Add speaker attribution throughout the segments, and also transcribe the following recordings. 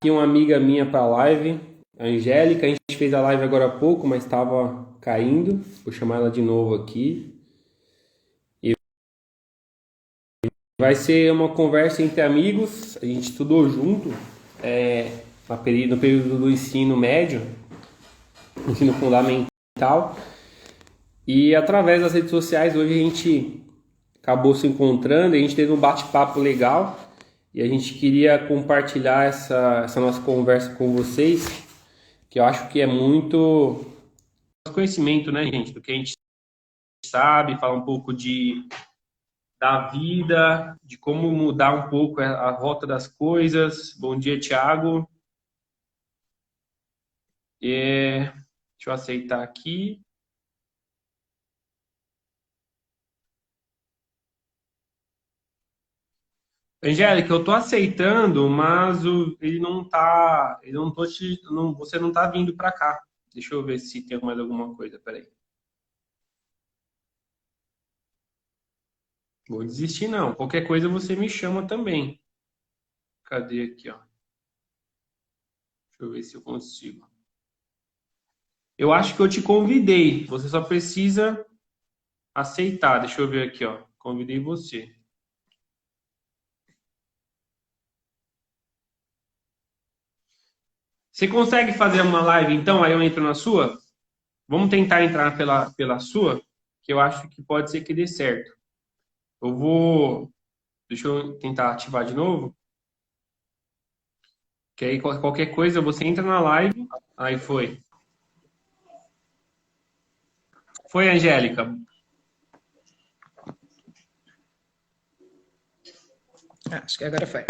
Speaker 1: aqui uma amiga minha para a live, a Angélica. A gente fez a live agora há pouco, mas estava caindo. Vou chamar ela de novo aqui. E vai ser uma conversa entre amigos. A gente estudou junto no período do ensino médio, ensino fundamental. E através das redes sociais, hoje a gente acabou se encontrando. A gente teve um bate-papo legal. E a gente queria compartilhar essa nossa conversa com vocês, que eu acho que é muito conhecimento, né, gente? Do que a gente sabe, falar um pouco da vida, de como mudar um pouco a rota das coisas. Bom dia, Thiago. Deixa eu aceitar aqui. Angélica, eu tô aceitando, mas ele não tá, ele não tô você não tá vindo para cá. Deixa eu ver se tem mais alguma coisa, peraí. Vou desistir não. Qualquer coisa você me chama também. Cadê aqui, ó? Deixa eu ver se eu consigo. Eu acho que eu te convidei. Você só precisa aceitar. Deixa eu ver aqui, ó. Convidei você. Você consegue fazer uma live então? Aí eu entro na sua? Vamos tentar entrar pela sua, que eu acho que pode ser que dê certo. Eu vou. Deixa eu tentar ativar de novo. Que aí qualquer coisa você entra na live. Aí foi. Foi, Angélica.
Speaker 2: Acho que agora foi.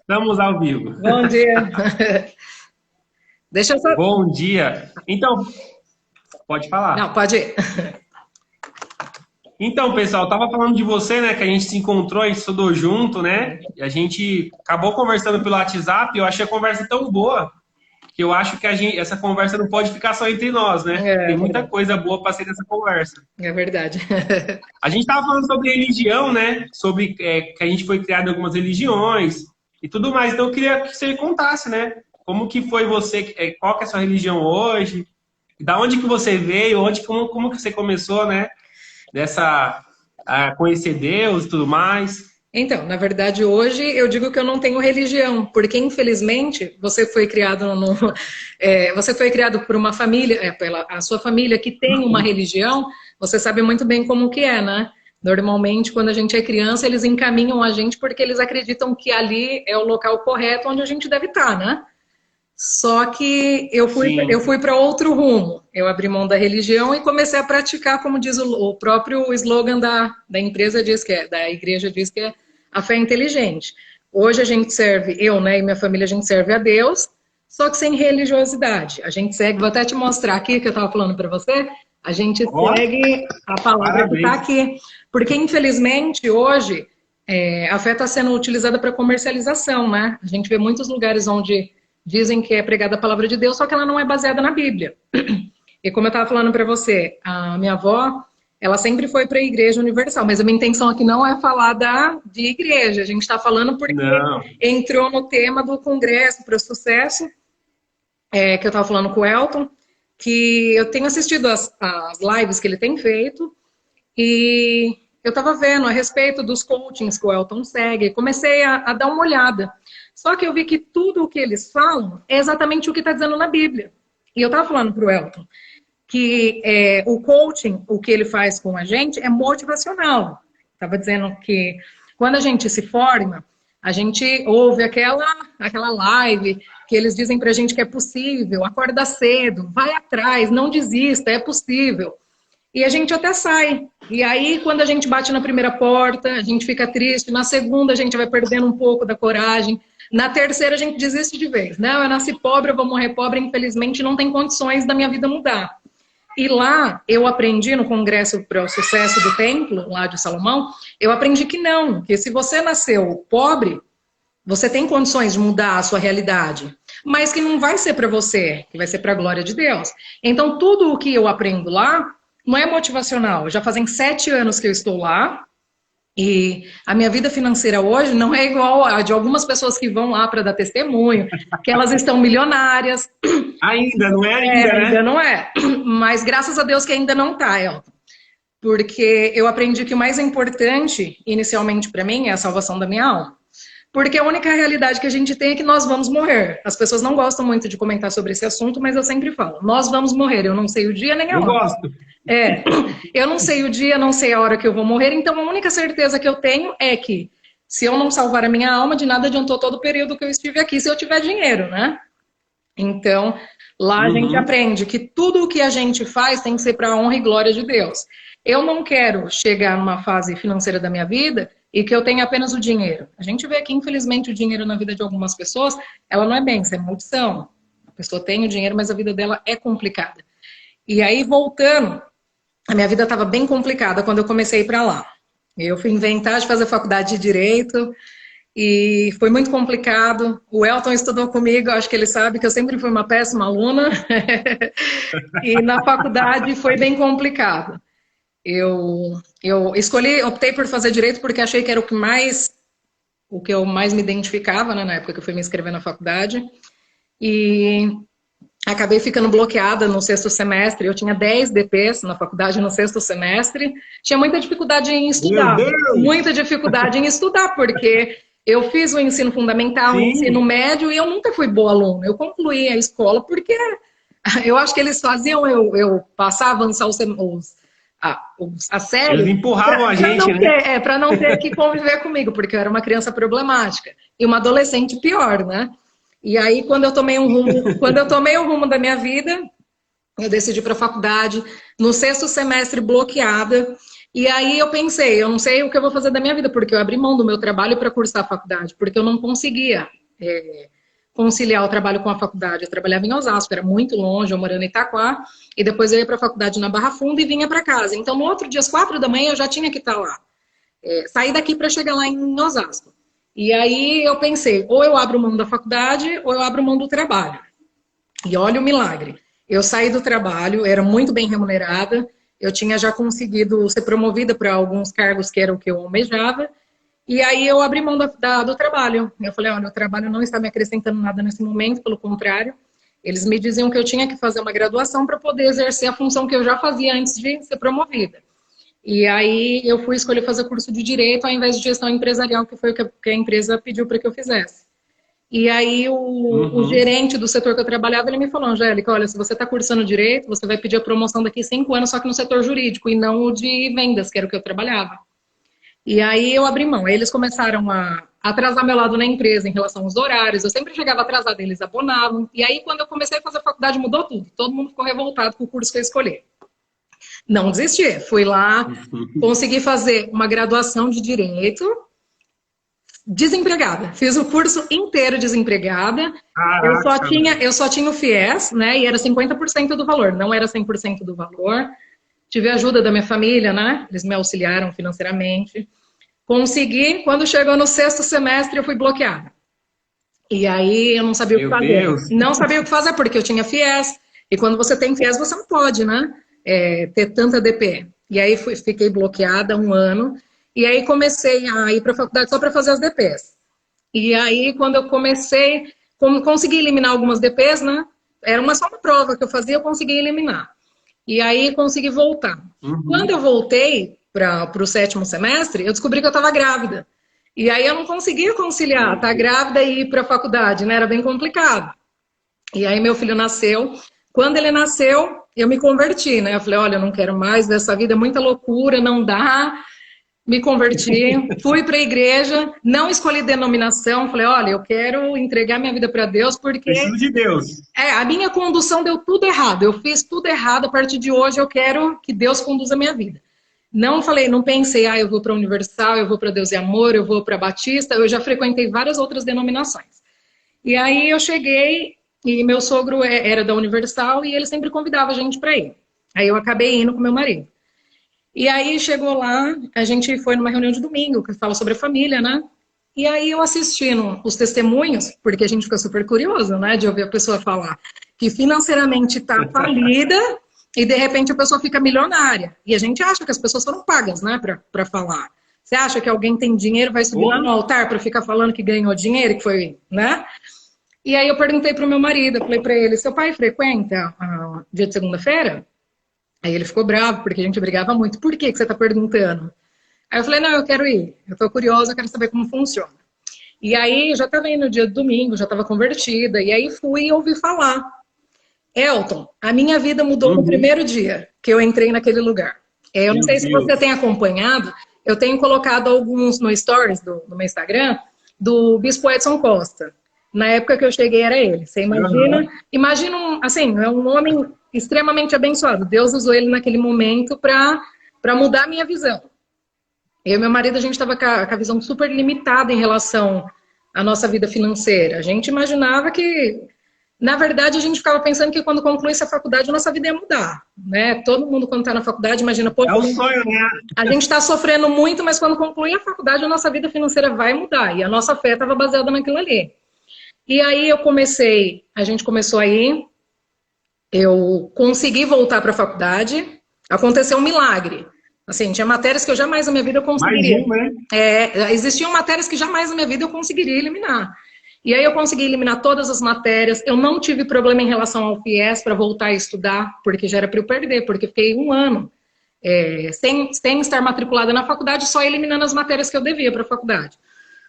Speaker 1: Estamos ao vivo.
Speaker 2: Bom dia. Deixa eu só...
Speaker 1: Bom dia. Então, pode falar.
Speaker 2: Não, pode ir.
Speaker 1: Então, pessoal, eu tava falando de você, né? Que a gente se encontrou, a gente estudou junto, né? E a gente acabou conversando pelo WhatsApp. E eu achei a conversa tão boa que eu acho que essa conversa não pode ficar só entre nós, né? Tem muita coisa boa para ser nessa conversa.
Speaker 2: É verdade.
Speaker 1: A gente tava falando sobre religião, né? Sobre que a gente foi criado em algumas religiões e tudo mais. Então, eu queria que você contasse, né? Como que foi você, qual que é a sua religião hoje? Da onde que você veio? Como que você começou, né? A conhecer Deus e tudo mais.
Speaker 2: Então, na verdade, hoje eu digo que eu não tenho religião, porque infelizmente você foi criado você foi criado por uma família, pela a sua família que tem uma religião. Você sabe muito bem como que é, né? Normalmente, quando a gente é criança, eles encaminham a gente porque eles acreditam que ali é o local correto onde a gente deve estar, né? Só que eu fui para outro rumo. Eu abri mão da religião e comecei a praticar, como diz o próprio slogan da empresa, da igreja diz que é a fé inteligente. Hoje a gente serve, eu, né, e minha família, a gente serve a Deus, só que sem religiosidade. A gente segue, vou até te mostrar aqui que eu estava falando para você, a gente segue a palavra que está aqui. Porque, infelizmente, hoje, a fé está sendo utilizada para comercialização, né? A gente vê muitos lugares onde dizem que é pregada a palavra de Deus, só que ela não é baseada na Bíblia. E como eu estava falando para você, a minha avó, ela sempre foi para a Igreja Universal, mas a minha intenção aqui não é falar de igreja, a gente está falando porque entrou no tema do Congresso para o Sucesso, que eu estava falando com o Elton, que eu tenho assistido as lives que ele tem feito, e eu estava vendo a respeito dos coachings que o Elton segue, comecei a dar uma olhada. Só que eu vi que tudo o que eles falam é exatamente o que está dizendo na Bíblia. E eu estava falando para o Elton que o coaching, o que ele faz com a gente, é motivacional. Estava dizendo que quando a gente se forma, a gente ouve aquela live que eles dizem para a gente que é possível, acorda cedo, vai atrás, não desista, é possível. E a gente até sai. E aí, quando a gente bate na primeira porta, a gente fica triste. Na segunda, a gente vai perdendo um pouco da coragem. Na terceira, a gente desiste de vez. Não, eu nasci pobre, eu vou morrer pobre. Infelizmente, não tem condições da minha vida mudar. E lá, eu aprendi no Congresso para o Sucesso do Templo, lá de Salomão, eu aprendi que não. Que se você nasceu pobre, você tem condições de mudar a sua realidade. Mas que não vai ser para você, que vai ser para a glória de Deus. Então, tudo o que eu aprendo lá não é motivacional. Já fazem 7 anos que eu estou lá. E a minha vida financeira hoje não é igual a de algumas pessoas que vão lá para dar testemunho, que elas estão milionárias.
Speaker 1: Ainda, não é ainda, né?
Speaker 2: Ainda não é. Mas graças a Deus que ainda não tá, Elton. Porque eu aprendi que o mais importante, inicialmente para mim, é a salvação da minha alma. Porque a única realidade que a gente tem é que nós vamos morrer. As pessoas não gostam muito de comentar sobre esse assunto, mas eu sempre falo, nós vamos morrer. Eu não sei o dia nem a hora.
Speaker 1: Eu gosto.
Speaker 2: Eu não sei o dia, não sei a hora que eu vou morrer, então a única certeza que eu tenho é que se eu não salvar a minha alma, de nada adiantou todo o período que eu estive aqui, se eu tiver dinheiro, né? Então, lá a gente aprende que tudo o que a gente faz tem que ser para a honra e glória de Deus. Eu não quero chegar numa fase financeira da minha vida e que eu tenha apenas o dinheiro. A gente vê que, infelizmente, o dinheiro na vida de algumas pessoas, ela não é bênção, é maldição. A pessoa tem o dinheiro, mas a vida dela é complicada. E aí, voltando, a minha vida estava bem complicada quando eu comecei a ir para lá. Eu fui inventar de fazer faculdade de Direito e foi muito complicado. O Elton estudou comigo, acho que ele sabe que eu sempre fui uma péssima aluna. E na faculdade foi bem complicado. Eu optei por fazer Direito porque achei que era o que eu mais me identificava, né, na época que eu fui me inscrever na faculdade. E acabei ficando bloqueada no 6º semestre. Eu tinha 10 DPs na faculdade no 6º semestre. Tinha muita dificuldade em estudar. Muita dificuldade em estudar, porque eu fiz o ensino fundamental, o ensino médio, e eu nunca fui boa aluna. Eu concluí a escola porque eu acho que eles faziam eu passar, avançar a série.
Speaker 1: Eles empurravam a gente, né?
Speaker 2: Para não ter que conviver comigo, porque eu era uma criança problemática. E uma adolescente pior, né? E aí, quando eu tomei um rumo da minha vida, eu decidi para a faculdade, no 6º semestre bloqueada, e aí eu pensei, eu não sei o que eu vou fazer da minha vida, porque eu abri mão do meu trabalho para cursar a faculdade, porque eu não conseguia conciliar o trabalho com a faculdade. Eu trabalhava em Osasco, era muito longe, eu morando em Itaquá, e depois eu ia para a faculdade na Barra Funda e vinha para casa. Então, no outro dia, às 4 da manhã, eu já tinha que estar lá. Saí daqui para chegar lá em Osasco. E aí eu pensei, ou eu abro mão da faculdade, ou eu abro mão do trabalho. E olha o milagre. Eu saí do trabalho, era muito bem remunerada, eu tinha já conseguido ser promovida para alguns cargos que eram o que eu almejava, e aí eu abri mão do trabalho. Eu falei, olha, o trabalho não está me acrescentando nada nesse momento, pelo contrário. Eles me diziam que eu tinha que fazer uma graduação para poder exercer a função que eu já fazia antes de ser promovida. E aí eu fui escolher fazer curso de Direito ao invés de Gestão Empresarial, que foi o que a empresa pediu para que eu fizesse. E aí o gerente do setor que eu trabalhava, ele me falou, Angélica, olha, se você está cursando Direito, você vai pedir a promoção daqui 5 anos, só que no setor jurídico, e não o de vendas, que era o que eu trabalhava. E aí eu abri mão. Aí eles começaram a atrasar meu lado na empresa em relação aos horários. Eu sempre chegava atrasada, eles abonavam. E aí quando eu comecei a fazer a faculdade, mudou tudo. Todo mundo ficou revoltado com o curso que eu escolhi. Não desisti. Fui lá, consegui fazer uma graduação de Direito, desempregada. Fiz o curso inteiro desempregada. Eu só tinha o FIES, né? E era 50% do valor, não era 100% do valor. Tive a ajuda da minha família, né? Eles me auxiliaram financeiramente. Consegui, quando chegou no 6º semestre, eu fui bloqueada. E aí eu não sabia o que fazer.
Speaker 1: Deus.
Speaker 2: Não sabia o que fazer, porque eu tinha FIES. E quando você tem FIES, você não pode, né? Ter tanta DP. E aí fiquei bloqueada 1 ano. E aí comecei a ir para a faculdade só para fazer as DPs. E aí, quando eu comecei, consegui eliminar algumas DPs, né? Era só uma prova que eu fazia, eu consegui eliminar. E aí consegui voltar. Quando eu voltei para o 7º semestre, eu descobri que eu estava grávida. E aí eu não conseguia conciliar, estar grávida e ir para a faculdade, né? Era bem complicado. E aí meu filho nasceu. Quando ele nasceu, eu me converti, né? Eu falei, olha, eu não quero mais dessa vida, é muita loucura, não dá. Me converti, fui para a igreja, não escolhi denominação, falei, olha, eu quero entregar minha vida para Deus, porque...
Speaker 1: Preciso de Deus.
Speaker 2: A minha condução deu tudo errado, eu fiz tudo errado, a partir de hoje eu quero que Deus conduza a minha vida. Não pensei, eu vou para a Universal, eu vou para Deus e Amor, eu vou para Batista, eu já frequentei várias outras denominações. E aí eu cheguei, e meu sogro era da Universal, e ele sempre convidava a gente para ir. Aí eu acabei indo com meu marido. E aí chegou lá, a gente foi numa reunião de domingo, que fala sobre a família, né? E aí eu assistindo os testemunhos, porque a gente fica super curioso, né? De ouvir a pessoa falar que financeiramente está falida e de repente a pessoa fica milionária. E a gente acha que as pessoas foram pagas, né? Para falar. Você acha que alguém tem dinheiro, vai subir lá no altar para ficar falando que ganhou dinheiro, que foi, né? E aí eu perguntei pro meu marido, eu falei para ele, seu pai frequenta dia de segunda-feira? Aí ele ficou bravo, porque a gente brigava muito. Por que você tá perguntando? Aí eu falei, não, eu quero ir. Eu tô curiosa, eu quero saber como funciona. E aí, já estava indo no dia do domingo, já estava convertida, e aí fui e ouvi falar. Elton, a minha vida mudou no primeiro dia que eu entrei naquele lugar. Eu não sei se você tem acompanhado, eu tenho colocado alguns no stories do meu Instagram, do Bispo Edson Costa. Na época que eu cheguei era ele. Você imagina assim, é um homem extremamente abençoado. Deus usou ele naquele momento para mudar a minha visão. Eu e meu marido, a gente estava com a visão super limitada em relação à nossa vida financeira. A gente imaginava que, na verdade, a gente ficava pensando que quando concluísse a faculdade, a nossa vida ia mudar, né? Todo mundo, quando está na faculdade, imagina... Pô,
Speaker 1: é o sonho, né?
Speaker 2: A gente está sofrendo muito, mas quando concluir a faculdade, a nossa vida financeira vai mudar. E a nossa fé estava baseada naquilo ali. E aí a gente começou a ir, eu consegui voltar para a faculdade, aconteceu um milagre. Assim, tinha matérias que eu jamais na minha vida eu conseguiria.
Speaker 1: Mais um, né?
Speaker 2: Existiam matérias que jamais na minha vida eu conseguiria eliminar. E aí eu consegui eliminar todas as matérias. Eu não tive problema em relação ao FIES para voltar a estudar, porque já era para eu perder, porque fiquei um ano sem estar matriculada na faculdade, só eliminando as matérias que eu devia para a faculdade.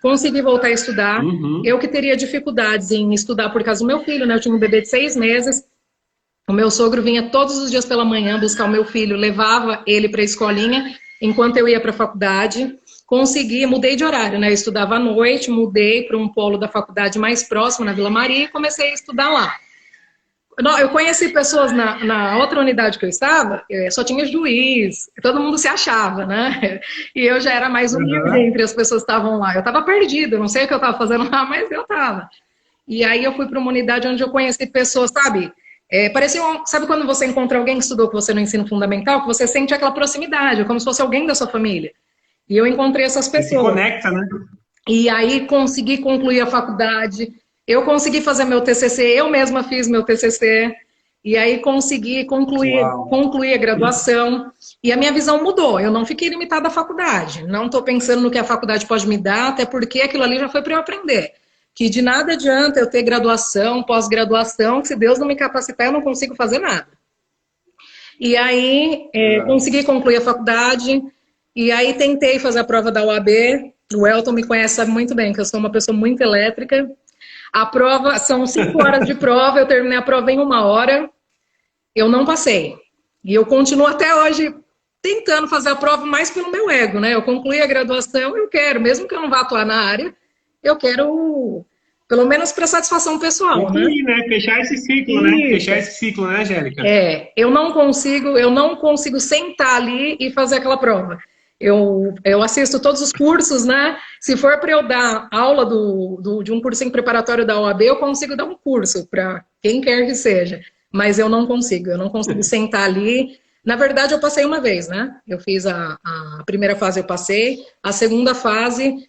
Speaker 2: Consegui voltar a estudar. Eu que teria dificuldades em estudar por causa do meu filho, né? Eu tinha um bebê de 6 meses. O meu sogro vinha todos os dias pela manhã buscar o meu filho, levava ele para a escolinha, enquanto eu ia para a faculdade. Mudei de horário, né? Eu estudava à noite, mudei para um polo da faculdade mais próximo, na Vila Maria, e comecei a estudar lá. Eu conheci pessoas na outra unidade que eu estava, só tinha juiz, todo mundo se achava, né? E eu já era mais humilde entre as pessoas que estavam lá. Eu estava perdida, não sei o que eu estava fazendo lá, mas eu estava. E aí eu fui para uma unidade onde eu conheci pessoas, sabe? Sabe quando você encontra alguém que estudou com você no ensino fundamental, que você sente aquela proximidade, como se fosse alguém da sua família. E eu encontrei essas pessoas.
Speaker 1: Se conecta, né?
Speaker 2: E aí consegui concluir a faculdade, eu consegui fazer meu TCC, eu mesma fiz meu TCC, e aí consegui concluir a graduação, e a minha visão mudou, eu não fiquei limitada à faculdade, não estou pensando no que a faculdade pode me dar, até porque aquilo ali já foi para eu aprender. Que de nada adianta eu ter graduação, pós-graduação, que se Deus não me capacitar, eu não consigo fazer nada. E aí, consegui concluir a faculdade, e aí tentei fazer a prova da OAB. O Elton me conhece, sabe muito bem, que eu sou uma pessoa muito elétrica. A prova, são 5 horas de prova, eu terminei a prova em 1 hora, eu não passei. E eu continuo até hoje tentando fazer a prova mais pelo meu ego, né? Eu concluí a graduação, eu quero, mesmo que eu não vá atuar na área, eu quero, pelo menos para satisfação pessoal,
Speaker 1: concluir, né? Fechar esse ciclo, né? Fechar esse ciclo, né, Angélica?
Speaker 2: Eu não consigo sentar ali e fazer aquela prova. Eu assisto todos os cursos, né? Se for para eu dar aula de um cursinho preparatório da OAB, eu consigo dar um curso para quem quer que seja. Mas eu não consigo sentar ali. Na verdade, eu passei uma vez, né? Eu fiz a primeira fase, eu passei. A segunda fase...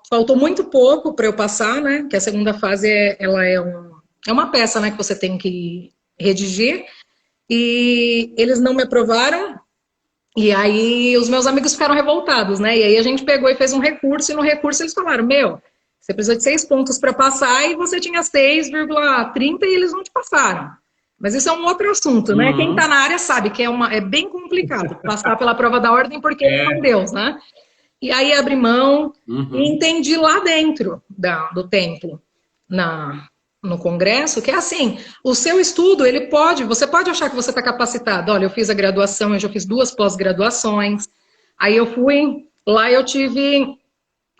Speaker 2: Faltou muito pouco para eu passar, né? Que a segunda fase ela é uma peça, né? Que você tem que redigir. E eles não me aprovaram. E aí os meus amigos ficaram revoltados, né? E aí a gente pegou e fez um recurso. E no recurso eles falaram, você precisa de 6 pontos para passar. E você tinha 6,30 e eles não te passaram. Mas isso é um outro assunto, né? Quem está na área sabe que é bem complicado passar pela prova da ordem, porque eles são Deus, né? E aí abri mão e entendi lá dentro do templo, no congresso, que é assim, o seu estudo, você pode achar que você está capacitado. Olha, eu fiz a graduação, eu já fiz 2 pós-graduações. Aí eu fui, lá eu tive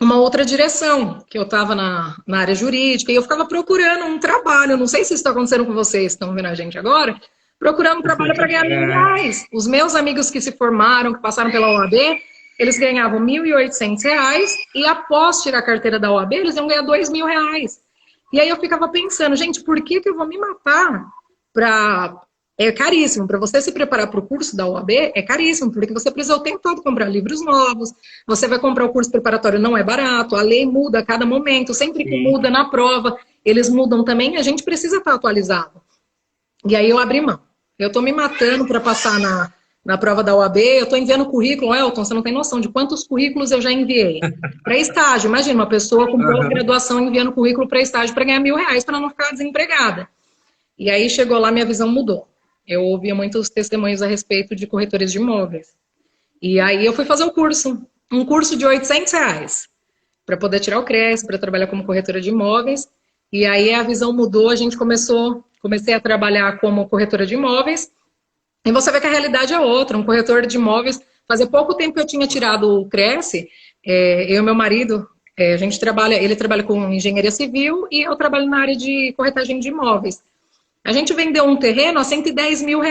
Speaker 2: uma outra direção, que eu estava na área jurídica, e eu ficava procurando um trabalho, não sei se isso está acontecendo com vocês, estão vendo a gente agora, procurando um trabalho para ganhar R$1.000. Os meus amigos que se formaram, que passaram pela OAB, eles ganhavam R$1.800 e após tirar a carteira da OAB, eles iam ganhar R$2.000. E aí eu ficava pensando, gente, por que eu vou me matar É caríssimo, para você se preparar para o curso da OAB, é caríssimo, porque você precisa o tempo todo comprar livros novos, você vai comprar o curso preparatório, não é barato, a lei muda a cada momento, sempre que muda na prova, eles mudam também, a gente precisa estar atualizado. E aí eu abri mão. Eu estou me matando para passar na prova da OAB, eu estou enviando currículo, Elton, você não tem noção de quantos currículos eu já enviei. Para estágio, imagina uma pessoa com pós-graduação enviando currículo para estágio para ganhar R$ 1.000 para não ficar desempregada. E aí chegou lá, minha visão mudou. Eu ouvia muitos testemunhos a respeito de corretores de imóveis. E aí eu fui fazer um curso de R$ 800, para poder tirar o CRES, para trabalhar como corretora de imóveis. E aí a visão mudou, a gente comecei a trabalhar como corretora de imóveis. E você vê que a realidade é outra. Um corretor de imóveis, fazia pouco tempo que eu tinha tirado o CRES, eu e meu marido, ele trabalha com engenharia civil e eu trabalho na área de corretagem de imóveis. A gente vendeu um terreno a R$ 110 mil.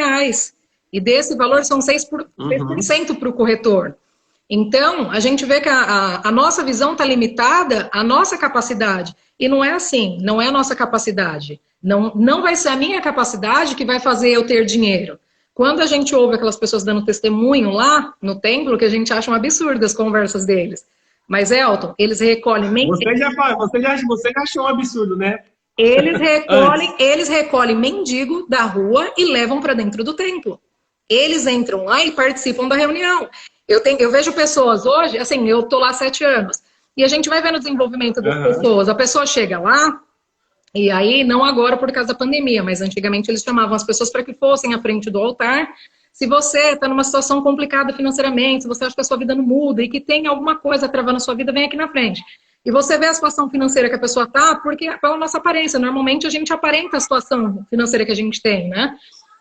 Speaker 2: E desse valor são 6% para o corretor. Então, a gente vê que a nossa visão está limitada à nossa capacidade. E não é assim, não é a nossa capacidade. Não vai ser a minha capacidade que vai fazer eu ter dinheiro. Quando a gente ouve aquelas pessoas dando testemunho lá no templo, que a gente acha um absurdo as conversas deles. Mas, Elton, eles recolhem...
Speaker 1: Você já achou um absurdo, né?
Speaker 2: Eles recolhem mendigo da rua e levam para dentro do templo. Eles entram lá e participam da reunião. Eu vejo pessoas hoje, assim, eu tô lá há 7 anos, e a gente vai vendo o desenvolvimento das pessoas. A pessoa chega lá, e aí, não agora por causa da pandemia, mas antigamente eles chamavam as pessoas para que fossem à frente do altar. Se você está numa situação complicada financeiramente, se você acha que a sua vida não muda e que tem alguma coisa travando a sua vida, vem aqui na frente. E você vê a situação financeira que a pessoa está, porque pela nossa aparência. Normalmente a gente aparenta a situação financeira que a gente tem, né?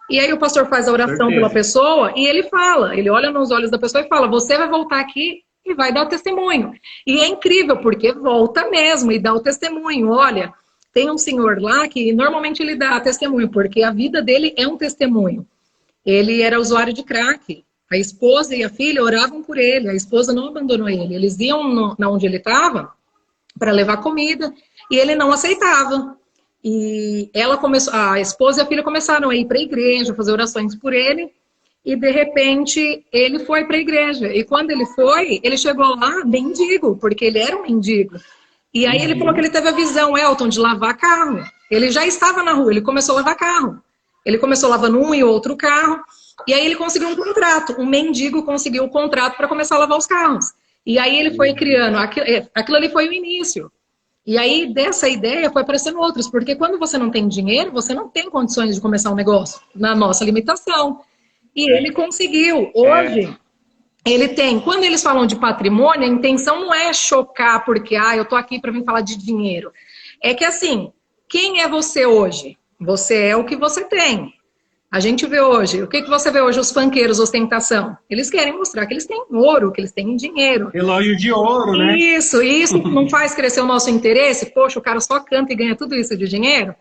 Speaker 2: E aí o pastor faz a oração pela pessoa e ele fala, ele olha nos olhos da pessoa e fala, você vai voltar aqui e vai dar o testemunho. E é incrível, porque volta mesmo e dá o testemunho. Olha, tem um senhor lá que normalmente ele dá testemunho, porque a vida dele é um testemunho. Ele era usuário de crack. A esposa e a filha oravam por ele, a esposa não abandonou ele. Eles iam na onde ele estava para levar comida e ele não aceitava. E a esposa e a filha começaram a ir para a igreja, fazer orações por ele, e de repente ele foi para a igreja. E quando ele foi, ele chegou lá mendigo, porque ele era um mendigo. E aí ele falou que ele teve a visão, Elton, de lavar carro. Ele já estava na rua, ele começou a lavar carro. Ele começou lavando um e outro carro, e aí ele conseguiu um contrato. Um mendigo conseguiu o contrato para começar a lavar os carros. E aí ele foi criando, aquilo ali foi o início. E aí, dessa ideia, foi aparecendo outros. Porque quando você não tem dinheiro, você não tem condições de começar um negócio. Na nossa limitação. E ele conseguiu. Hoje, ele tem... Quando eles falam de patrimônio, a intenção não é chocar porque, eu tô aqui para vir falar de dinheiro. É que, assim, quem é você hoje? Você é o que você tem. A gente vê hoje, o que você vê hoje, os funkeiros, ostentação? Eles querem mostrar que eles têm ouro, que eles têm dinheiro.
Speaker 1: Relógio de ouro, né?
Speaker 2: Isso não faz crescer o nosso interesse? Poxa, o cara só canta e ganha tudo isso de dinheiro?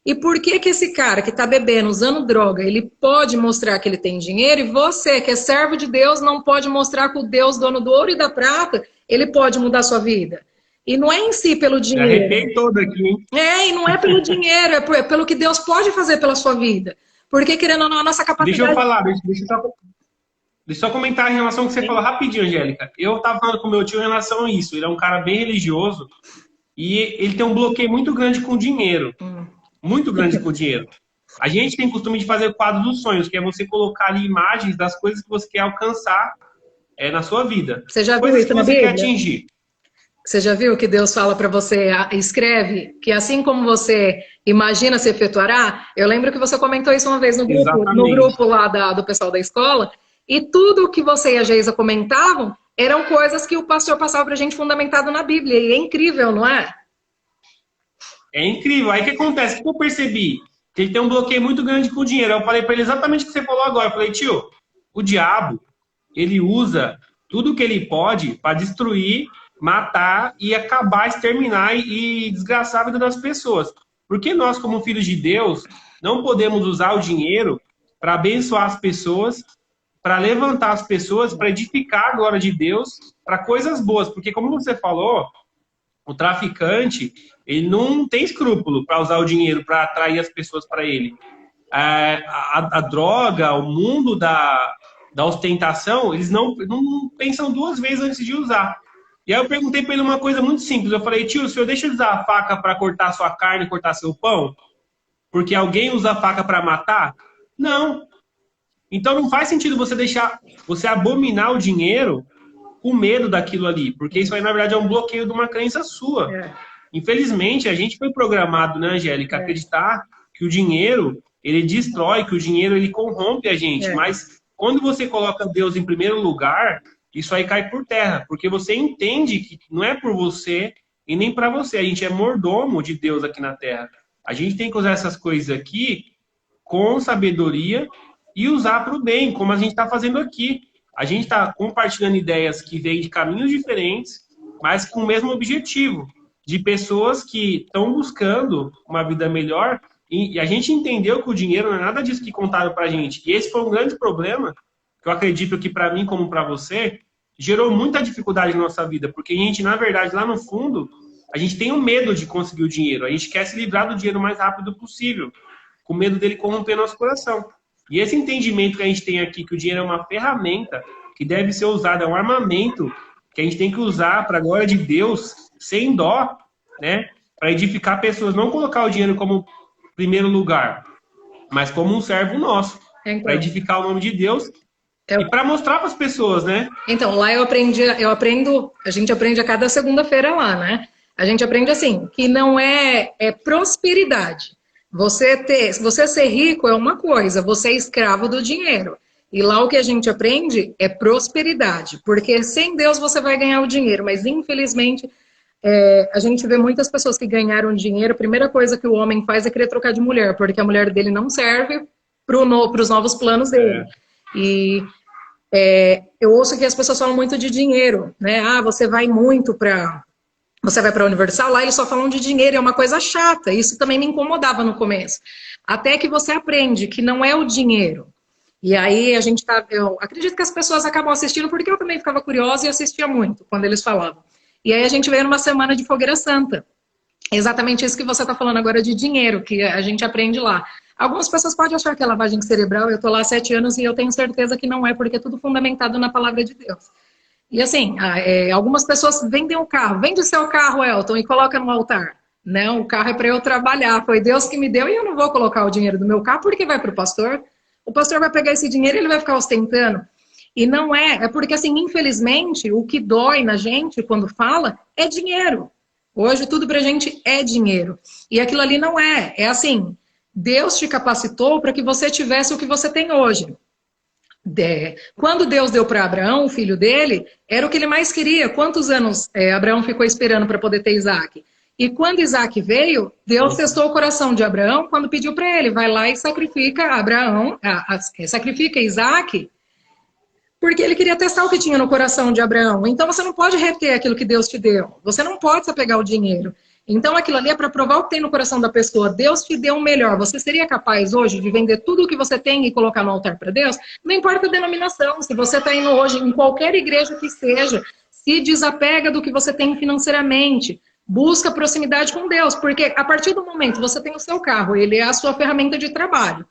Speaker 2: E por que esse cara que tá bebendo, usando droga, ele pode mostrar que ele tem dinheiro e você, que é servo de Deus, não pode mostrar que o Deus, dono do ouro e da prata, ele pode mudar a sua vida? E não é em si pelo dinheiro.
Speaker 1: Me arrepei todo aqui, hein?
Speaker 2: E não é pelo dinheiro, é pelo que Deus pode fazer pela sua vida. Porque, querendo ou não, a nossa capacidade...
Speaker 1: Deixa eu falar, deixa eu só comentar em relação ao que você falou rapidinho, Angélica. Eu estava falando com meu tio em relação a isso. Ele é um cara bem religioso e ele tem um bloqueio muito grande com o dinheiro. Muito grande com o dinheiro. A gente tem costume de fazer o quadro dos sonhos, que é você colocar ali imagens das coisas que você quer alcançar na sua vida.
Speaker 2: Você já viu isso na Bíblia? Quer atingir. Você já viu que Deus fala para você, escreve, que assim como você imagina se efetuará? Eu lembro que você comentou isso uma vez no grupo lá do pessoal da escola, e tudo que você e a Geisa comentavam eram coisas que o pastor passava pra gente fundamentado na Bíblia, e é incrível, não é?
Speaker 1: É incrível. Aí o que acontece? O que eu percebi? Que ele tem um bloqueio muito grande com o dinheiro. Eu falei para ele exatamente o que você falou agora. Eu falei, tio, o diabo, ele usa tudo que ele pode para destruir, matar e acabar, exterminar e desgraçar a vida das pessoas. Porque nós, como filhos de Deus, não podemos usar o dinheiro para abençoar as pessoas, para levantar as pessoas, para edificar a glória de Deus, para coisas boas. Porque, como você falou, o traficante, ele não tem escrúpulo para usar o dinheiro para atrair as pessoas para ele. A droga, o mundo da ostentação, eles não pensam 2 vezes antes de usar. E aí eu perguntei para ele uma coisa muito simples. Eu falei, tio, o senhor deixa de usar a faca para cortar sua carne, cortar seu pão? Porque alguém usa a faca para matar? Não. Então não faz sentido você abominar o dinheiro com medo daquilo ali, porque isso aí, na verdade, é um bloqueio de uma crença sua. Infelizmente, a gente foi programado, né, Angélica, acreditar que o dinheiro, ele destrói, que o dinheiro, ele corrompe a gente. Mas quando você coloca Deus em primeiro lugar, isso aí cai por terra, porque você entende que não é por você e nem para você. A gente é mordomo de Deus aqui na Terra. A gente tem que usar essas coisas aqui com sabedoria e usar para o bem, como a gente está fazendo aqui. A gente está compartilhando ideias que vêm de caminhos diferentes, mas com o mesmo objetivo, de pessoas que estão buscando uma vida melhor. E a gente entendeu que o dinheiro não é nada disso que contaram para a gente. E esse foi um grande problema, que eu acredito que para mim, como para você, gerou muita dificuldade na nossa vida, porque a gente, na verdade, lá no fundo, a gente tem um medo de conseguir o dinheiro. A gente quer se livrar do dinheiro o mais rápido possível, com medo dele corromper nosso coração. E esse entendimento que a gente tem aqui, que o dinheiro é uma ferramenta que deve ser usada, é um armamento que a gente tem que usar para a glória de Deus, sem dó, né? Para edificar pessoas, não colocar o dinheiro como primeiro lugar, mas como um servo nosso, para edificar o nome de Deus e para mostrar para as pessoas, né?
Speaker 2: Então, lá a gente aprende a cada segunda-feira lá, né? A gente aprende assim, que não é prosperidade. Você ser rico é uma coisa, você é escravo do dinheiro. E lá o que a gente aprende é prosperidade, porque sem Deus você vai ganhar o dinheiro, mas infelizmente a gente vê muitas pessoas que ganharam dinheiro, a primeira coisa que o homem faz é querer trocar de mulher, porque a mulher dele não serve para os novos planos dele. E eu ouço que as pessoas falam muito de dinheiro, né? Ah, você vai para a Universal, lá eles só falam de dinheiro, é uma coisa chata. Isso também me incomodava no começo. Até que você aprende que não é o dinheiro. E aí eu acredito que as pessoas acabam assistindo, porque eu também ficava curiosa e assistia muito quando eles falavam. E aí a gente veio numa semana de Fogueira Santa. Exatamente isso que você está falando agora de dinheiro, que a gente aprende lá. Algumas pessoas podem achar que é lavagem cerebral, eu estou lá há 7 anos e eu tenho certeza que não é, porque é tudo fundamentado na palavra de Deus. E assim, algumas pessoas vendem o carro. Vende seu carro, Elton, e coloca no altar. Não, o carro é para eu trabalhar. Foi Deus que me deu e eu não vou colocar o dinheiro do meu carro porque vai para o pastor. O pastor vai pegar esse dinheiro e ele vai ficar ostentando. E não é porque assim, infelizmente, o que dói na gente quando fala é dinheiro. Hoje tudo pra gente é dinheiro. E aquilo ali não é. É assim, Deus te capacitou para que você tivesse o que você tem hoje. Quando Deus deu para Abraão, o filho dele, era o que ele mais queria. Quantos anos Abraão ficou esperando para poder ter Isaac? E quando Isaac veio, Deus testou o coração de Abraão quando pediu para ele, vai lá e sacrifica sacrifica Isaac, porque ele queria testar o que tinha no coração de Abraão. Então você não pode reter aquilo que Deus te deu. Você não pode só pegar o dinheiro. Então aquilo ali é para provar o que tem no coração da pessoa. Deus te deu o melhor. Você seria capaz hoje de vender tudo o que você tem e colocar no altar para Deus? Não importa a denominação. Se você está indo hoje em qualquer igreja que seja, se desapega do que você tem financeiramente. Busca proximidade com Deus. Porque a partir do momento que você tem o seu carro, ele é a sua ferramenta de trabalho.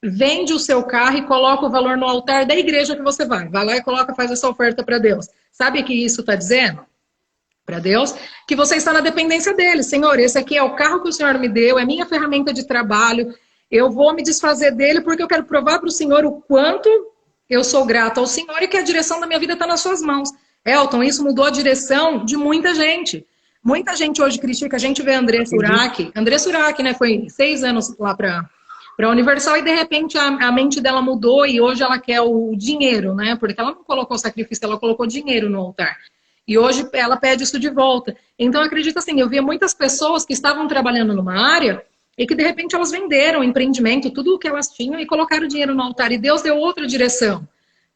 Speaker 2: Vende o seu carro e coloca o valor no altar da igreja que você vai. Vai lá e coloca, faz essa oferta para Deus. Sabe o que isso está dizendo? Para Deus, que você está na dependência dele. Senhor, esse aqui é o carro que o Senhor me deu, é minha ferramenta de trabalho, eu vou me desfazer dele porque eu quero provar para o Senhor o quanto eu sou grato ao Senhor e que a direção da minha vida está nas suas mãos. Elton, isso mudou a direção de muita gente. Muita gente hoje critica, a gente vê André Surak, né, foi 6 anos lá para a Universal e de repente a mente dela mudou e hoje ela quer o dinheiro, né, porque ela não colocou sacrifício, ela colocou dinheiro no altar. E hoje ela pede isso de volta. Então, acredito assim, eu via muitas pessoas que estavam trabalhando numa área e que, de repente, elas venderam o empreendimento, tudo o que elas tinham e colocaram o dinheiro no altar. E Deus deu outra direção.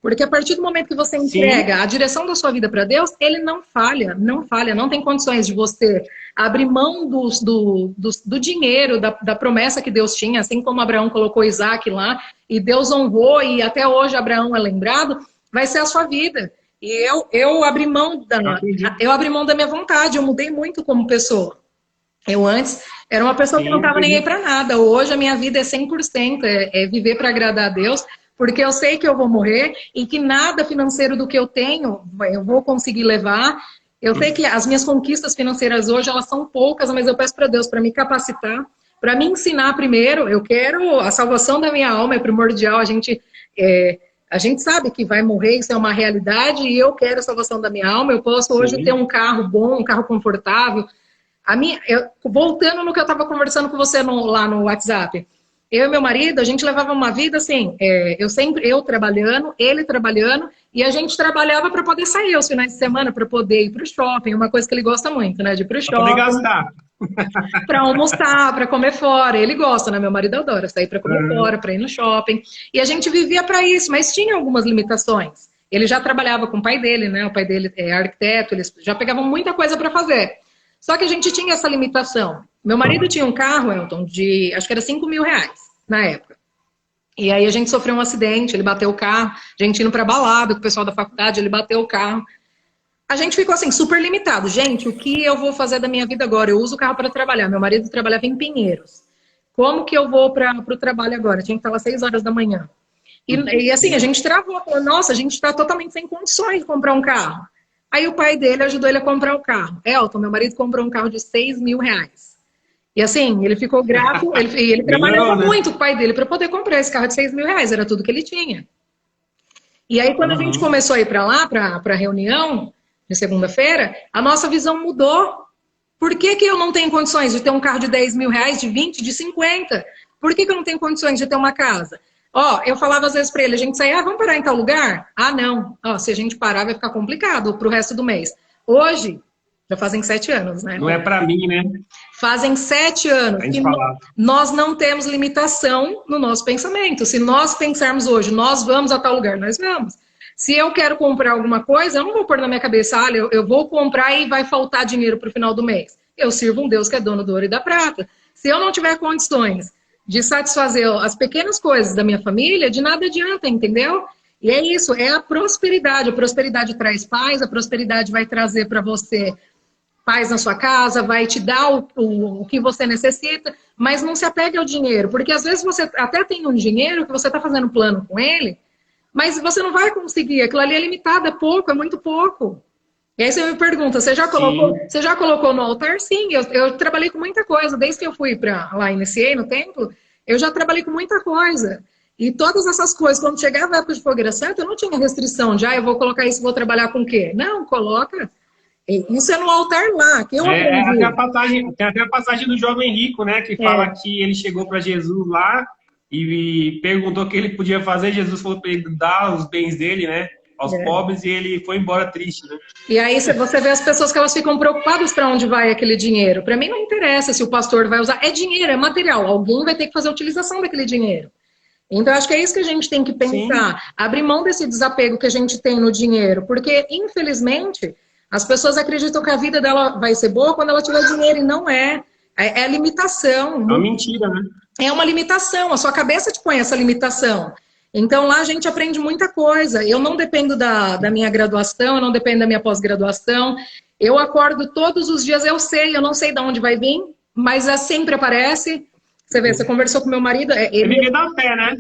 Speaker 2: Porque a partir do momento que você entrega a direção da sua vida para Deus, ele não falha, não tem condições de você abrir mão do dinheiro, da promessa que Deus tinha, assim como Abraão colocou Isaac lá, e Deus honrou, e até hoje Abraão é lembrado, vai ser a sua vida. E eu abri mão da minha vontade, eu mudei muito como pessoa. Eu antes era uma pessoa que não estava nem aí para nada. Hoje a minha vida é 100%, é viver para agradar a Deus, porque eu sei que eu vou morrer e que nada financeiro do que eu tenho eu vou conseguir levar. Eu sei que as minhas conquistas financeiras hoje elas são poucas, mas eu peço para Deus para me capacitar, para me ensinar primeiro. Eu quero a salvação da minha alma, é primordial. A gente A gente sabe que vai morrer, isso é uma realidade, e eu quero a salvação da minha alma. Eu posso hoje ter um carro bom, um carro confortável. Voltando no que eu estava conversando com você lá no WhatsApp, eu e meu marido, a gente levava uma vida assim, eu trabalhando, ele trabalhando, e a gente trabalhava para poder sair aos finais de semana, para poder ir para o shopping, uma coisa que ele gosta muito, né? De ir para o shopping.
Speaker 3: Pra poder gastar.
Speaker 2: Para almoçar, para comer fora. Ele gosta, né? Meu marido adora sair para comer fora, para ir no shopping. E a gente vivia para isso, mas tinha algumas limitações. Ele já trabalhava com o pai dele, né? O pai dele é arquiteto, eles já pegavam muita coisa para fazer. Só que a gente tinha essa limitação. Meu marido tinha um carro, Elton, de acho que era 5 mil reais na época. E aí a gente sofreu um acidente, ele bateu o carro, a gente indo para balada com o pessoal da faculdade, ele bateu o carro. A gente ficou assim, super limitado. Gente, o que eu vou fazer da minha vida agora? Eu uso o carro para trabalhar. Meu marido trabalhava em Pinheiros. Como que eu vou para o trabalho agora? Tinha que estar lá 6 horas da manhã. E assim, a gente travou. Falou, nossa, a gente está totalmente sem condições de comprar um carro. Aí o pai dele ajudou ele a comprar o carro. Elton, meu marido comprou um carro de 6 mil reais. E assim, ele ficou grato. Ele trabalhava muito com o pai dele para poder comprar esse carro de 6 mil reais. Era tudo que ele tinha. E aí, quando a gente começou a ir para lá, para a reunião de segunda-feira, a nossa visão mudou. Por que eu não tenho condições de ter um carro de 10 mil reais, de 20, de 50? Por que eu não tenho condições de ter uma casa? Eu falava às vezes para ele, a gente saía, vamos parar em tal lugar? Não. Se a gente parar vai ficar complicado pro resto do mês. Hoje, já fazem 7 anos, né?
Speaker 3: Não é para mim, né?
Speaker 2: Fazem 7 anos que nós não temos limitação no nosso pensamento. Se nós pensarmos hoje, nós vamos a tal lugar, nós vamos. Se eu quero comprar alguma coisa, eu não vou pôr na minha cabeça, eu vou comprar e vai faltar dinheiro para o final do mês. Eu sirvo um Deus que é dono do ouro e da prata. Se eu não tiver condições de satisfazer as pequenas coisas da minha família, de nada adianta, entendeu? E é isso, é a prosperidade. A prosperidade traz paz, a prosperidade vai trazer para você paz na sua casa, vai te dar o que você necessita, mas não se apegue ao dinheiro, porque às vezes você até tem um dinheiro que você está fazendo plano com ele, mas você não vai conseguir, aquilo ali é limitado, é pouco, é muito pouco. E aí você me pergunta, você já colocou no altar? Sim, eu trabalhei com muita coisa, desde que eu fui para lá, iniciei no templo, eu já trabalhei com muita coisa. E todas essas coisas, quando chegava a época de fogueira santa, eu não tinha restrição de, eu vou colocar isso, vou trabalhar com o quê? Não, coloca. Isso é no altar lá, que eu aprendi.
Speaker 3: Tem até a passagem do jovem rico, né, que fala que ele chegou para Jesus lá, e perguntou o que ele podia fazer, Jesus falou para ele dar os bens dele, né, aos pobres, e ele foi embora triste, né?
Speaker 2: E aí você vê as pessoas que elas ficam preocupadas para onde vai aquele dinheiro. Para mim não interessa se o pastor vai usar, é dinheiro, é material, alguém vai ter que fazer a utilização daquele dinheiro. Então acho que é isso que a gente tem que pensar, abrir mão desse desapego que a gente tem no dinheiro, porque infelizmente as pessoas acreditam que a vida dela vai ser boa quando ela tiver dinheiro, e não é. É a limitação.
Speaker 3: É uma mentira, né?
Speaker 2: É uma limitação, a sua cabeça te põe essa limitação. Então lá a gente aprende muita coisa. Eu não dependo da minha graduação, eu não dependo da minha pós-graduação. Eu acordo todos os dias, eu não sei de onde vai vir, mas sempre aparece. Você vê, você conversou com meu marido...
Speaker 3: Ele vive da fé, né?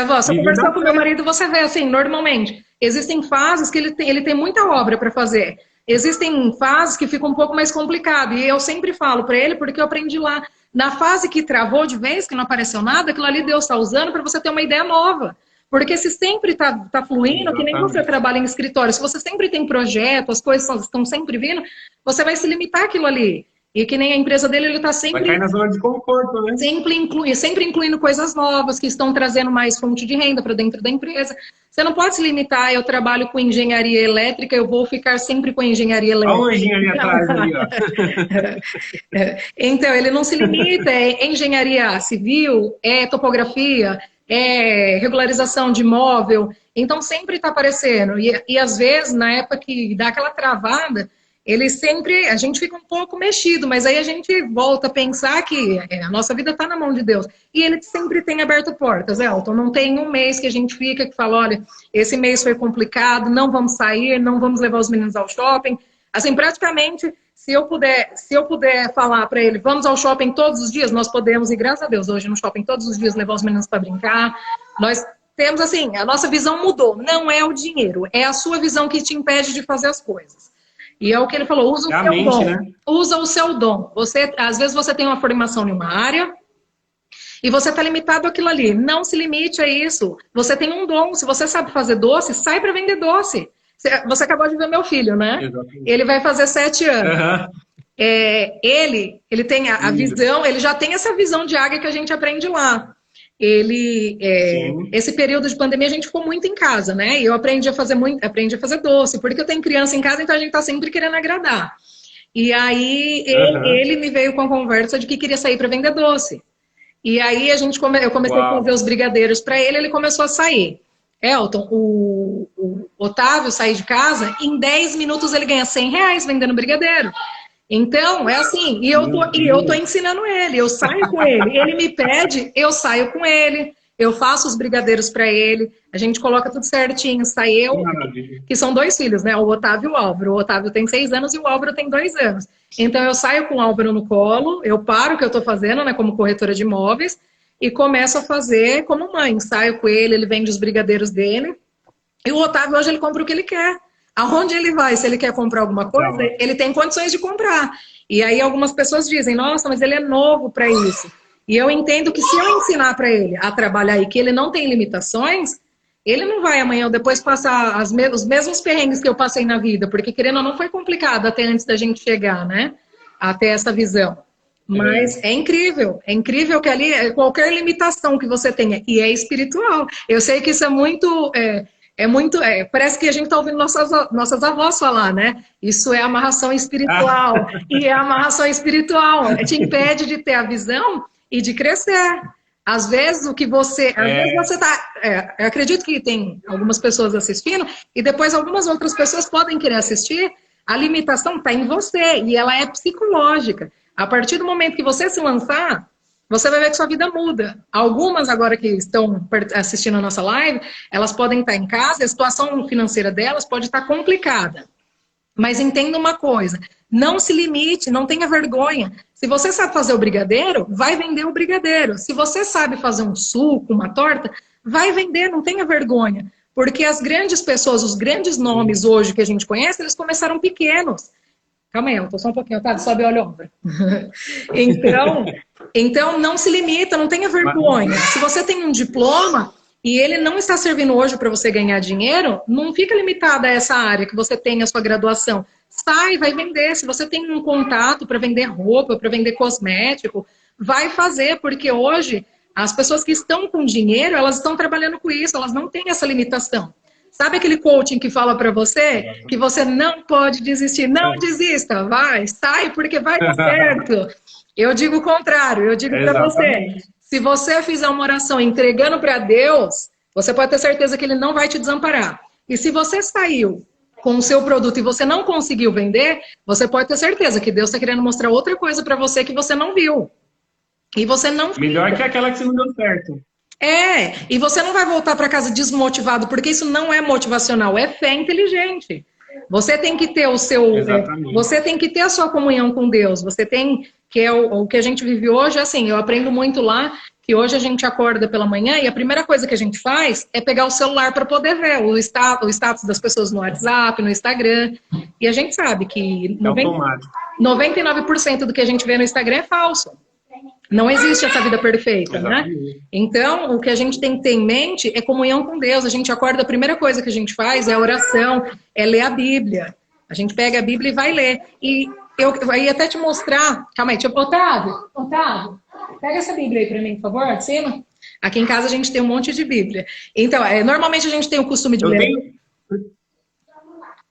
Speaker 2: Você conversou com meu marido, você vê assim, normalmente, existem fases que ele tem muita obra para fazer. Existem fases que ficam um pouco mais complicado. E eu sempre falo para ele, porque eu aprendi lá. Na fase que travou de vez, que não apareceu nada, aquilo ali Deus está usando para você ter uma ideia nova. Porque se sempre tá fluindo, que nem você trabalha em escritório, se você sempre tem projeto, as coisas estão sempre vindo, você vai se limitar àquilo ali. E que nem a empresa dele, ele está sempre...
Speaker 3: Vai cair na zona de conforto, né?
Speaker 2: Sempre incluindo coisas novas, que estão trazendo mais fonte de renda para dentro da empresa. Você não pode se limitar, eu trabalho com engenharia elétrica, eu vou ficar sempre com engenharia elétrica.
Speaker 3: Olha a engenharia atrás ali, ó.
Speaker 2: Então, ele não se limita, é engenharia civil, é topografia, é regularização de imóvel. Então, sempre está aparecendo. E às vezes, na época que dá aquela travada, a gente fica um pouco mexido, mas aí a gente volta a pensar que a nossa vida está na mão de Deus. E ele sempre tem aberto portas, Elton. Não tem um mês que a gente fica que fala, olha, esse mês foi complicado, não vamos sair, não vamos levar os meninos ao shopping. Assim, praticamente, se eu puder falar para ele, vamos ao shopping todos os dias, nós podemos, e graças a Deus, hoje no shopping todos os dias levar os meninos para brincar. Nós temos, assim, a nossa visão mudou. Não é o dinheiro, é a sua visão que te impede de fazer as coisas. E é o que ele falou, usa o seu dom. Né? Usa o seu dom. Às vezes você tem uma formação em uma área, E você está limitado àquilo ali. Não se limite a isso. Você tem um dom. Se você sabe fazer doce, sai para vender doce. Você acabou de ver meu filho, né?
Speaker 3: Exatamente.
Speaker 2: Ele vai fazer 7 anos.
Speaker 3: Aham.
Speaker 2: Ele tem a visão, ele já tem essa visão de águia que a gente aprende lá. Esse período de pandemia a gente ficou muito em casa, né? E eu aprendi a fazer doce, porque eu tenho criança em casa, então a gente tá sempre querendo agradar. E aí ele me veio com a conversa de que queria sair para vender doce. E aí eu comecei a fazer os brigadeiros para ele, ele começou a sair. Elton, o Otávio sair de casa, em 10 minutos ele ganha R$100 vendendo brigadeiro. Então, é assim, e eu tô ensinando ele, eu saio com ele, ele me pede, eu saio com ele, eu faço os brigadeiros para ele, a gente coloca tudo certinho, sai eu, que são 2 filhos, né, o Otávio e o Álvaro. O Otávio tem 6 anos e o Álvaro tem 2 anos. Então, eu saio com o Álvaro no colo, eu paro o que eu tô fazendo, né, como corretora de imóveis, e começo a fazer como mãe, saio com ele, ele vende os brigadeiros dele, e o Otávio hoje ele compra o que ele quer. Aonde ele vai, se ele quer comprar alguma coisa, ele tem condições de comprar. E aí algumas pessoas dizem, nossa, mas ele é novo para isso. E eu entendo que se eu ensinar para ele a trabalhar e que ele não tem limitações, ele não vai amanhã ou depois passar os mesmos perrengues que eu passei na vida, porque querendo ou não foi complicado até antes da gente chegar, né? Até essa visão. Mas é incrível que ali qualquer limitação que você tenha, e é espiritual. Eu sei que isso é muito... parece que a gente está ouvindo nossas avós falar, né? Isso é amarração espiritual. E é amarração espiritual. Te impede de ter a visão e de crescer. Às vezes o que você... Às vezes você tá... eu acredito que tem algumas pessoas assistindo e depois algumas outras pessoas podem querer assistir. A limitação está em você e ela é psicológica. A partir do momento que você se lançar, você vai ver que sua vida muda. Algumas agora que estão assistindo a nossa live, elas podem estar em casa e a situação financeira delas pode estar complicada. Mas entenda uma coisa, não se limite, não tenha vergonha. Se você sabe fazer o brigadeiro, vai vender o brigadeiro. Se você sabe fazer um suco, uma torta, vai vender, não tenha vergonha. Porque as grandes pessoas, os grandes nomes hoje que a gente conhece, eles começaram pequenos. Calma aí, eu tô só um pouquinho, tá? Sobe, olha, ombro. Então, não se limita, não tenha vergonha. Se você tem um diploma e ele não está servindo hoje para você ganhar dinheiro, não fica limitado a essa área que você tem a sua graduação. Sai, vai vender. Se você tem um contato para vender roupa, para vender cosmético, vai fazer, porque hoje as pessoas que estão com dinheiro, elas estão trabalhando com isso, elas não têm essa limitação. Sabe aquele coaching que fala para você que você não pode desistir? Não desista, vai, sai, porque vai dar certo. Eu digo o contrário, eu digo para você, se você fizer uma oração entregando para Deus, você pode ter certeza que Ele não vai te desamparar. E se você saiu com o seu produto e você não conseguiu vender, você pode ter certeza que Deus está querendo mostrar outra coisa para você que você não viu. E você não...
Speaker 3: Melhor que aquela que você não deu certo.
Speaker 2: E você não vai voltar para casa desmotivado, porque isso não é motivacional, é fé inteligente. Você tem que ter o seu... você tem que ter a sua comunhão com Deus, você tem... que é o que a gente vive hoje, assim, eu aprendo muito lá, que hoje a gente acorda pela manhã e a primeira coisa que a gente faz é pegar o celular para poder ver o status das pessoas no WhatsApp, no Instagram, e a gente sabe que 99% do que a gente vê no Instagram é falso. Não existe essa vida perfeita, né? Então, o que a gente tem que ter em mente é comunhão com Deus. A gente acorda, a primeira coisa que a gente faz é a oração, é ler a Bíblia. A gente pega a Bíblia e vai ler. E eu ia até te mostrar... Calma aí, Otávio, pega essa Bíblia aí pra mim, por favor, de cima. Aqui em casa a gente tem um monte de Bíblia. Então, normalmente a gente tem o costume de ler...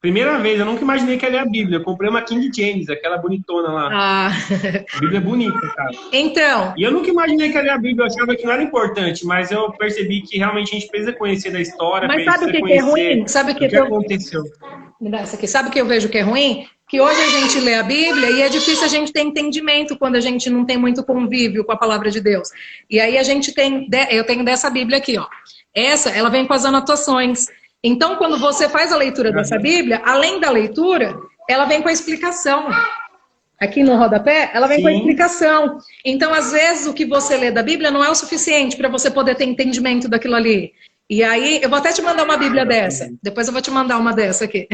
Speaker 3: Primeira vez, eu nunca imaginei que ela era a Bíblia. Eu comprei uma King James, aquela bonitona lá. A Bíblia é bonita, cara.
Speaker 2: Então...
Speaker 3: E eu nunca imaginei que ela era a Bíblia. Eu achava que não era importante, mas eu percebi que realmente a gente precisa conhecer da história.
Speaker 2: Mas sabe o que é ruim? Sabe o que
Speaker 3: aconteceu?
Speaker 2: Me dá essa aqui. Sabe o que eu vejo que é ruim? Que hoje a gente lê a Bíblia e é difícil a gente ter entendimento quando a gente não tem muito convívio com a palavra de Deus. E aí a gente tem... Eu tenho dessa Bíblia aqui, ó. Essa, ela vem com as anotações. Então, quando você faz a leitura dessa Bíblia, além da leitura, ela vem com a explicação. Aqui no rodapé, ela vem com a explicação. Então, às vezes, o que você lê da Bíblia não é o suficiente para você poder ter entendimento daquilo ali. E aí, eu vou até te mandar uma Bíblia dessa. Depois eu vou te mandar uma dessa aqui.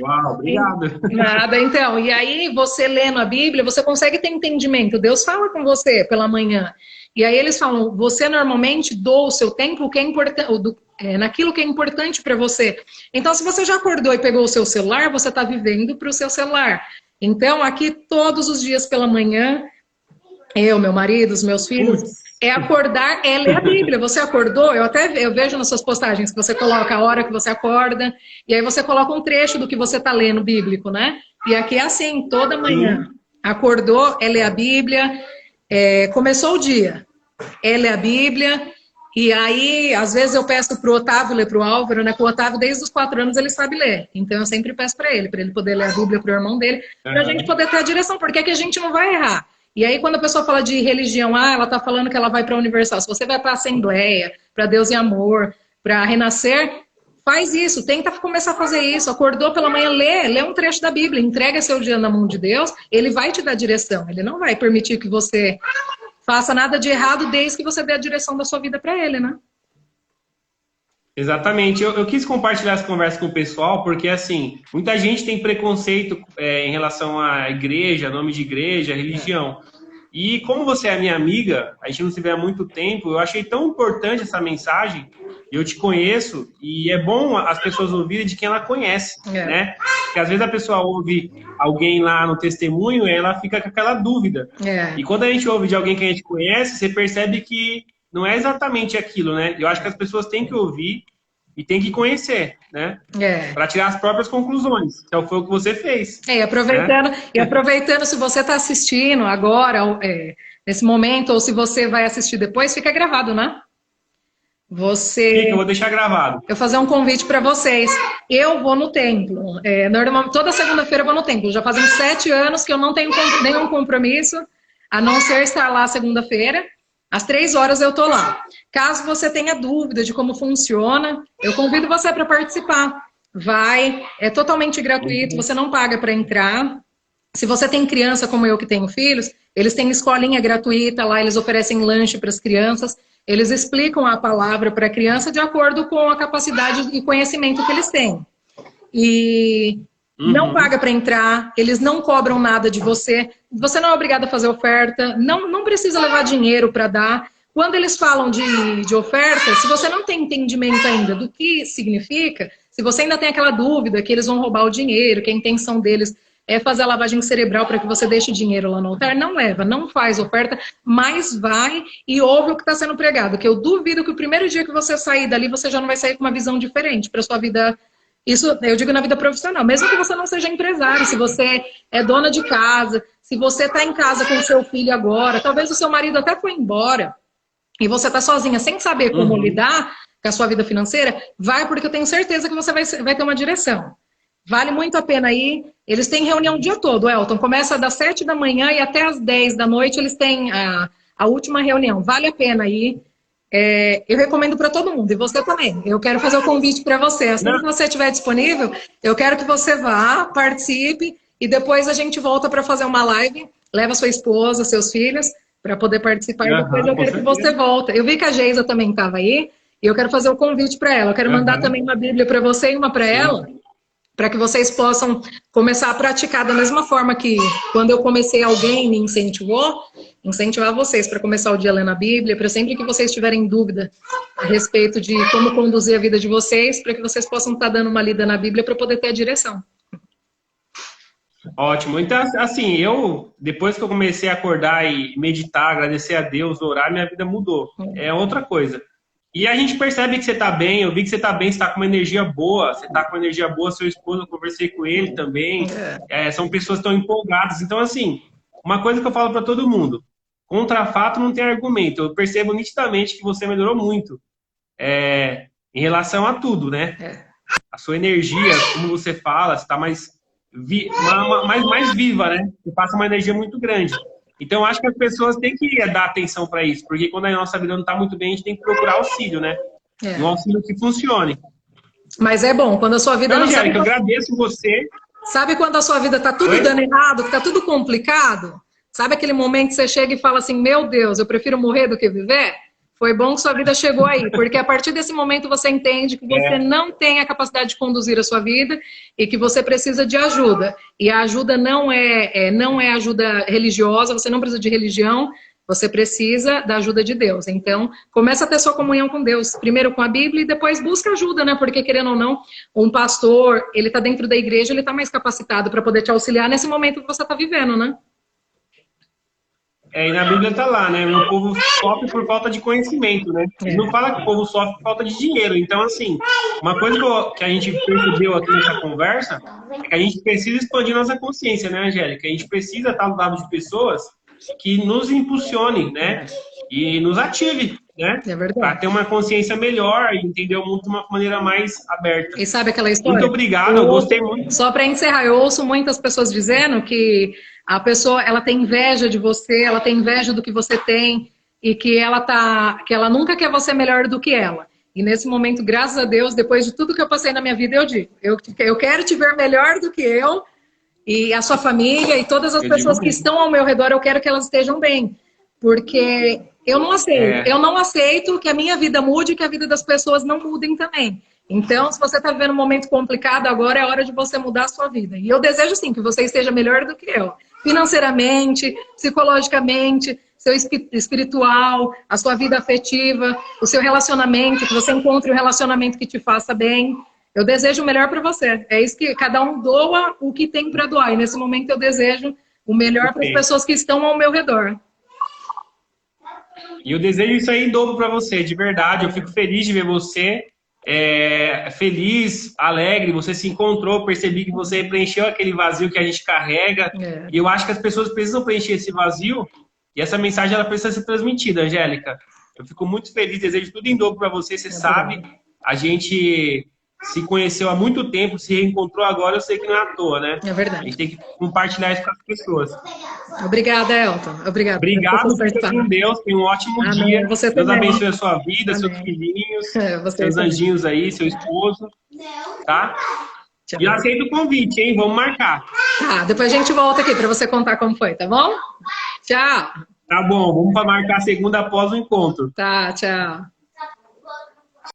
Speaker 3: Uau, obrigado.
Speaker 2: Nada, então. E aí, você lendo a Bíblia, você consegue ter entendimento. Deus fala com você pela manhã. E aí eles falam, você normalmente doa o seu tempo que é naquilo que é importante para você. Então, se você já acordou e pegou o seu celular, você está vivendo para o seu celular. Então, aqui todos os dias pela manhã, eu, meu marido, os meus filhos, é acordar, é ler a Bíblia. Você acordou? Eu vejo nas suas postagens que você coloca a hora que você acorda, e aí você coloca um trecho do que você está lendo bíblico, né? E aqui é assim, toda manhã. Acordou, é ler a Bíblia, começou o dia, é ler a Bíblia, e aí, às vezes eu peço para o Otávio ler para o Álvaro, né? Que o Otávio, desde os 4 anos, ele sabe ler. Então eu sempre peço para ele poder ler a Bíblia para o irmão dele, para a gente poder ter a direção, porque é que a gente não vai errar. E aí, quando a pessoa fala de religião, ela está falando que ela vai para a Universal. Se você vai para a Assembleia, para Deus e Amor, para Renascer, faz isso, tenta começar a fazer isso. Acordou pela manhã, lê um trecho da Bíblia, entrega seu dia na mão de Deus, ele vai te dar direção. Ele não vai permitir que você faça nada de errado desde que você dê a direção da sua vida para ele, né?
Speaker 3: Exatamente. Eu quis compartilhar essa conversa com o pessoal, porque, assim, muita gente tem preconceito em relação à igreja, nome de igreja, religião. E como você é minha amiga, a gente não se vê há muito tempo, eu achei tão importante essa mensagem, eu te conheço, e é bom as pessoas ouvirem de quem ela conhece, né? Porque às vezes a pessoa ouve alguém lá no testemunho e ela fica com aquela dúvida. E quando a gente ouve de alguém que a gente conhece, você percebe que não é exatamente aquilo, né? Eu acho que as pessoas têm que ouvir e têm que conhecer, né? Para tirar as próprias conclusões. Então foi o que você fez.
Speaker 2: Aproveitando, se você está assistindo agora, nesse momento, ou se você vai assistir depois, fica gravado, né?
Speaker 3: Eu vou deixar gravado.
Speaker 2: Eu vou fazer um convite para vocês. Eu vou no templo. Normalmente, toda segunda-feira eu vou no templo. Já fazem 7 anos que eu não tenho nenhum compromisso, a não ser estar lá segunda-feira. Às 3 horas eu tô lá. Caso você tenha dúvida de como funciona, eu convido você para participar. É totalmente gratuito, você não paga para entrar. Se você tem criança como eu que tenho filhos, eles têm escolinha gratuita lá, eles oferecem lanche para as crianças. Eles explicam a palavra para a criança de acordo com a capacidade e conhecimento que eles têm. E não paga para entrar, eles não cobram nada de você. Você não é obrigado a fazer oferta, não precisa levar dinheiro para dar. Quando eles falam de oferta, se você não tem entendimento ainda do que significa, se você ainda tem aquela dúvida que eles vão roubar o dinheiro, que a intenção deles é fazer a lavagem cerebral para que você deixe dinheiro lá no altar, não leva, não faz oferta, mas vai e ouve o que está sendo pregado, que eu duvido que o primeiro dia que você sair dali, você já não vai sair com uma visão diferente para sua vida. Isso eu digo na vida profissional, mesmo que você não seja empresário, se você é dona de casa, se você está em casa com o seu filho agora, talvez o seu marido até foi embora, e você está sozinha, sem saber como lidar com a sua vida financeira, vai, porque eu tenho certeza que você vai ter uma direção. Vale muito a pena ir. Eles têm reunião o dia todo, Elton. Começa das 7 da manhã e até as 10 da noite eles têm a última reunião. Vale a pena ir. Eu recomendo para todo mundo, e você também. Eu quero fazer o convite para você. Assim que você estiver disponível, eu quero que você vá, participe, e depois a gente volta para fazer uma live. Leva sua esposa, seus filhos, para poder participar, e depois eu quero que você volte. Eu vi que a Geisa também estava aí, e eu quero fazer o convite para ela. Eu quero mandar também uma Bíblia para você e uma para ela, para que vocês possam começar a praticar da mesma forma que quando eu comecei, alguém me incentivou, incentivar vocês para começar o dia lendo a Bíblia, para sempre que vocês tiverem dúvida a respeito de como conduzir a vida de vocês, para que vocês possam estar dando uma lida na Bíblia para poder ter a direção.
Speaker 3: Ótimo. Então, assim, depois que eu comecei a acordar e meditar, agradecer a Deus, orar, minha vida mudou. É outra coisa. E a gente percebe que você está bem, eu vi que você está bem, você está com uma energia boa, seu esposo, eu conversei com ele também, são pessoas que estão empolgadas. Então, assim, uma coisa que eu falo para todo mundo, contra fato não tem argumento. Eu percebo nitidamente que você melhorou muito em relação a tudo, né? A sua energia, como você fala, você está mais viva, né? Você passa uma energia muito grande. Então, eu acho que as pessoas têm que dar atenção para isso, porque quando a nossa vida não está muito bem, a gente tem que procurar auxílio, né? Um auxílio que funcione.
Speaker 2: Mas é bom, quando a sua vida
Speaker 3: então, Angélica, eu agradeço você.
Speaker 2: Sabe quando a sua vida está tudo dando errado, que está tudo complicado? Sabe aquele momento que você chega e fala assim, meu Deus, eu prefiro morrer do que viver? Foi bom que sua vida chegou aí, porque a partir desse momento você entende que você não tem a capacidade de conduzir a sua vida e que você precisa de ajuda. E a ajuda não é ajuda religiosa, você não precisa de religião, você precisa da ajuda de Deus. Então, começa a ter sua comunhão com Deus, primeiro com a Bíblia e depois busca ajuda, né? Porque, querendo ou não, um pastor, ele tá dentro da igreja, ele tá mais capacitado para poder te auxiliar nesse momento que você tá vivendo, né?
Speaker 3: E na Bíblia tá lá, né? O povo sofre por falta de conhecimento, né? Ele não fala que o povo sofre por falta de dinheiro. Então, assim, uma coisa que a gente percebeu aqui nessa conversa é que a gente precisa expandir nossa consciência, né, Angélica? A gente precisa estar do lado de pessoas que nos impulsione, né? E nos ative, né?
Speaker 2: É verdade.
Speaker 3: Para ter uma consciência melhor e entender o mundo de uma maneira mais aberta.
Speaker 2: E sabe aquela história?
Speaker 3: Muito obrigado, eu gostei muito.
Speaker 2: Só para encerrar, eu ouço muitas pessoas dizendo que a pessoa, ela tem inveja de você, ela tem inveja do que você tem e que ela nunca quer você melhor do que ela. E nesse momento, graças a Deus, depois de tudo que eu passei na minha vida, eu digo, eu quero te ver melhor do que eu e a sua família e todas as pessoas que estão ao meu redor, eu quero que elas estejam bem. Porque eu não aceito. Eu não aceito que a minha vida mude e que a vida das pessoas não mudem também. Então, se você está vivendo um momento complicado, agora é hora de você mudar a sua vida. E eu desejo, sim, que você esteja melhor do que eu. Financeiramente, psicologicamente, seu espiritual, a sua vida afetiva, o seu relacionamento, que você encontre um relacionamento que te faça bem. Eu desejo o melhor para você. É isso que cada um doa o que tem para doar. E nesse momento eu desejo o melhor para as pessoas que estão ao meu redor.
Speaker 3: E eu desejo isso aí em dobro para você, de verdade. Eu fico feliz de ver você feliz, alegre. Você se encontrou, percebi que você preencheu aquele vazio que a gente carrega. E eu acho que as pessoas precisam preencher esse vazio e essa mensagem ela precisa ser transmitida, Angélica. Eu fico muito feliz, desejo tudo em dobro para você. Você sabe, a gente se conheceu há muito tempo, se reencontrou agora, eu sei que não é à toa, né?
Speaker 2: É verdade.
Speaker 3: A gente tem que compartilhar isso com as pessoas.
Speaker 2: Obrigada, Elton. Obrigado,
Speaker 3: fica com Deus, tenha um ótimo dia.
Speaker 2: Você
Speaker 3: Deus
Speaker 2: também.
Speaker 3: abençoe a sua vida, seus filhinhos, seus anjinhos aí, seu esposo, tá? Tchau. E eu aceito o convite, hein? Vamos marcar.
Speaker 2: Tá, depois a gente volta aqui para você contar como foi, tá bom? Tchau.
Speaker 3: Tá bom, vamos marcar a segunda após o encontro.
Speaker 2: Tá, tchau.